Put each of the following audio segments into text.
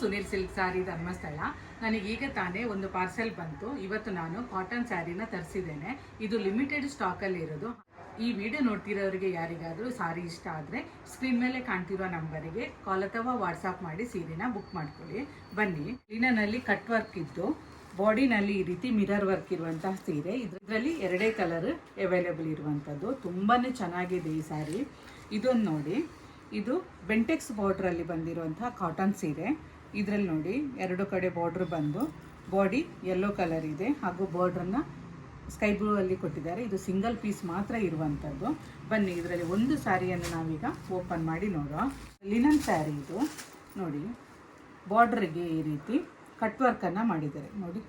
Sunil silk ಸಾರಿ ಧರ್ಮಸ್ಥಳ. ನನಗೀಗ ತಾನೇ ಒಂದು ಪಾರ್ಸೆಲ್ ಬಂತು. ಇವತ್ತು ನಾನು ಕಾಟನ್ ಸ್ಯಾರಿನ ತರಿಸಿದ್ದೇನೆ. ಇದು ಲಿಮಿಟೆಡ್ ಸ್ಟಾಕಲ್ಲಿ ಇರೋದು. ಈ ವಿಡಿಯೋ ನೋಡ್ತಿರೋರಿಗೆ ಯಾರಿಗಾದರೂ ಸಾರಿ ಇಷ್ಟ ಆದರೆ ಸ್ಕ್ರೀನ್ ಮೇಲೆ ಕಾಣ್ತಿರೋ ನಂಬರಿಗೆ ಕಾಲ್ ಅಥವಾ ವಾಟ್ಸಾಪ್ ಮಾಡಿ ಸೀರೆನ ಬುಕ್ ಮಾಡ್ಕೊಳ್ಳಿ. ಬನ್ನಿ. ಲಿನನಲ್ಲಿ ಕಟ್ ವರ್ಕ್ ಇದ್ದು ಬಾಡಿನಲ್ಲಿ ಈ ರೀತಿ ಮಿರರ್ ವರ್ಕ್ ಇರುವಂತಹ ಸೀರೆ. ಇದರಲ್ಲಿ ಎರಡೇ ಕಲರ್ ಅವೈಲೇಬಲ್ ಇರುವಂಥದ್ದು. ತುಂಬಾ ಚೆನ್ನಾಗಿದೆ ಈ ಸ್ಯಾರಿ. ಇದೊಂದು ನೋಡಿ, ಇದು ಬೆಂಟೆಕ್ಸ್ ಬಾರ್ಡ್ರಲ್ಲಿ ಬಂದಿರುವಂತಹ ಕಾಟನ್ ಸೀರೆ. ಇದರಲ್ಲಿ ನೋಡಿ ಎರಡು ಕಡೆ ಬಾರ್ಡ್ರ್ ಬಂದು ಬಾಡಿ ಯೆಲ್ಲೋ ಕಲರ್ ಇದೆ ಹಾಗೂ ಬಾರ್ಡ್ರನ್ನು ಸ್ಕೈ ಬ್ಲೂ ಅಲ್ಲಿ ಕೊಟ್ಟಿದ್ದಾರೆ. ಇದು ಸಿಂಗಲ್ ಪೀಸ್ ಮಾತ್ರ ಇರುವಂಥದ್ದು. ಬನ್ನಿ, ಇದರಲ್ಲಿ ಒಂದು ಸ್ಯಾರಿಯನ್ನು ನಾವೀಗ ಓಪನ್ ಮಾಡಿ ನೋಡುವ. ಲಿನನ್ ಸ್ಯಾರಿ ಇದು ನೋಡಿ. ಬಾರ್ಡ್ರಿಗೆ ಈ ರೀತಿ ಕಟ್ ವರ್ಕನ್ನು ಮಾಡಿದ್ದಾರೆ ನೋಡಿ.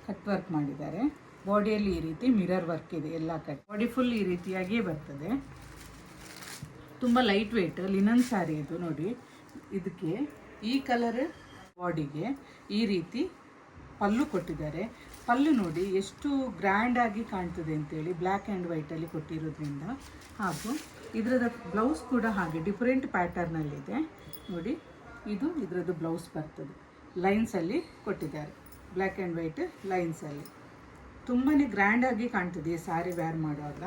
ಕಟ್ ವರ್ಕ್ ಮಾಡಿದ್ದಾರೆ. ಬಾಡಿಯಲ್ಲಿ ಈ ರೀತಿ ಮಿರರ್ ವರ್ಕ್ ಇದೆ. ಎಲ್ಲ ಕಟ್ ಬಾಡಿ ಫುಲ್ ಈ ರೀತಿಯಾಗಿಯೇ ಬರ್ತದೆ. ತುಂಬ ಲೈಟ್ ವೆಯ್ಟ್ ಲಿನನ್ ಸ್ಯಾರಿ ಇದು ನೋಡಿ. ಇದಕ್ಕೆ ಈ ಕಲರ್ ಬಾಡಿಗೆ ಈ ರೀತಿ ಪಲ್ಲು ಕೊಟ್ಟಿದ್ದಾರೆ. ಪಲ್ಲು ನೋಡಿ ಎಷ್ಟು ಗ್ರ್ಯಾಂಡಾಗಿ ಕಾಣ್ತದೆ ಅಂತೇಳಿ, ಬ್ಲ್ಯಾಕ್ ಆ್ಯಂಡ್ ವೈಟಲ್ಲಿ ಕೊಟ್ಟಿರೋದ್ರಿಂದ. ಹಾಗೂ ಇದರದ ಬ್ಲೌಸ್ ಕೂಡ ಹಾಗೆ ಡಿಫ್ರೆಂಟ್ ಪ್ಯಾಟರ್ನಲ್ಲಿದೆ ನೋಡಿ. ಇದು ಇದರದ್ದು ಬ್ಲೌಸ್ ಬರ್ತದೆ. ಲೈನ್ಸಲ್ಲಿ ಕೊಟ್ಟಿದ್ದಾರೆ, ಬ್ಲ್ಯಾಕ್ ಆ್ಯಂಡ್ ವೈಟ್ ಲೈನ್ಸಲ್ಲಿ. ತುಂಬಾ ಗ್ರ್ಯಾಂಡಾಗಿ ಕಾಣ್ತದೆ ಈ ಸ್ಯಾರಿ ವೇರ್ ಮಾಡುವಾಗ.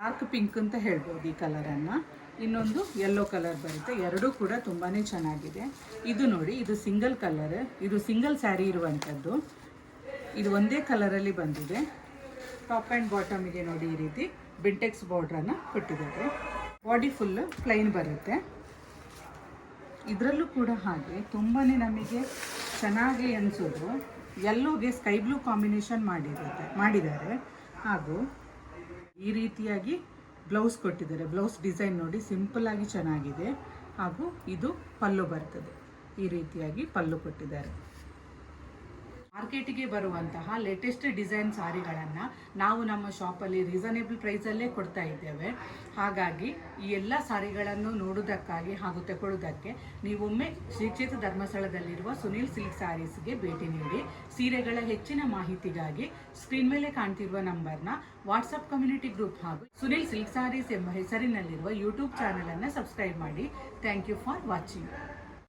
ಡಾರ್ಕ್ ಪಿಂಕ್ ಅಂತ ಹೇಳ್ಬೋದು ಈ ಕಲರನ್ನು. ಇನ್ನೊಂದು ಯೆಲ್ಲೋ ಕಲರ್ ಬರುತ್ತೆ. ಎರಡೂ ಕೂಡ ತುಂಬಾ ಚೆನ್ನಾಗಿದೆ. ಇದು ನೋಡಿ, ಇದು ಸಿಂಗಲ್ ಕಲರ್. ಇದು ಸಿಂಗಲ್ ಸ್ಯಾರಿ ಇರುವಂಥದ್ದು. ಇದು ಒಂದೇ ಕಲರಲ್ಲಿ ಬಂದಿದೆ. ಟಾಪ್ ಆ್ಯಂಡ್ ಬಾಟಮಿಗೆ ನೋಡಿ ಈ ರೀತಿ ಬೆಂಟೆಕ್ಸ್ ಬಾರ್ಡ್ರನ್ನು ಕೊಟ್ಟಿದ್ದಾರೆ. ಬಾಡಿ ಫುಲ್ಲು ಪ್ಲೈನ್ ಬರುತ್ತೆ. ಇದರಲ್ಲೂ ಕೂಡ ಹಾಗೆ ತುಂಬಾ ನಮಗೆ ಚೆನ್ನಾಗಿ ಅನಿಸೋದು ಯೆಲ್ಲೋಗೆ ಸ್ಕೈ ಬ್ಲೂ ಕಾಂಬಿನೇಷನ್ ಮಾಡಿದ್ದಾರೆ. ಹಾಗೂ ಈ ರೀತಿಯಾಗಿ ಬ್ಲೌಸ್ ಕೊಟ್ಟಿದ್ದಾರೆ. ಬ್ಲೌಸ್ ಡಿಸೈನ್ ನೋಡಿ ಸಿಂಪಲ್ ಆಗಿ ಚೆನ್ನಾಗಿದೆ. ಹಾಗೂ ಇದು ಪಲ್ಲು ಬರ್ತದೆ. ಈ ರೀತಿಯಾಗಿ ಪಲ್ಲು ಕೊಟ್ಟಿದ್ದಾರೆ. ಮಾರ್ಕೆಟಿಗೆ ಬರುವಂತಹ ಲೇಟೆಸ್ಟ್ ಡಿಸೈನ್ ಸಾರಿಗಳನ್ನು ನಾವು ನಮ್ಮ ಶಾಪಲ್ಲಿ ರೀಸನೇಬಲ್ ಪ್ರೈಸಲ್ಲೇ ಕೊಡ್ತಾ ಇದ್ದೇವೆ. ಹಾಗಾಗಿ ಈ ಎಲ್ಲ ಸಾರಿಗಳನ್ನು ನೋಡೋದಕ್ಕಾಗಿ ಹಾಗೂ ತಗೊಳ್ಳೋದಕ್ಕೆ ನೀವೊಮ್ಮೆ ಶ್ರೀ ಕ್ಷೇತ್ರ ಧರ್ಮಸ್ಥಳದಲ್ಲಿರುವ ಸುನೀಲ್ ಸಿಲ್ಕ್ ಸ್ಯಾರೀಸ್ಗೆ ಭೇಟಿ ನೀಡಿ. ಸೀರೆಗಳ ಹೆಚ್ಚಿನ ಮಾಹಿತಿಗಾಗಿ ಸ್ಕ್ರೀನ್ ಮೇಲೆ ಕಾಣ್ತಿರುವ ನಂಬರ್ನ ವಾಟ್ಸಪ್ ಕಮ್ಯುನಿಟಿ ಗ್ರೂಪ್ ಹಾಗೂ ಸುನೀಲ್ ಸಿಲ್ಕ್ ಸ್ಯಾರೀಸ್ ಎಂಬ ಹೆಸರಿನಲ್ಲಿರುವ ಯೂಟ್ಯೂಬ್ ಚಾನಲನ್ನು ಸಬ್ಸ್ಕ್ರೈಬ್ ಮಾಡಿ. Thank you for watching.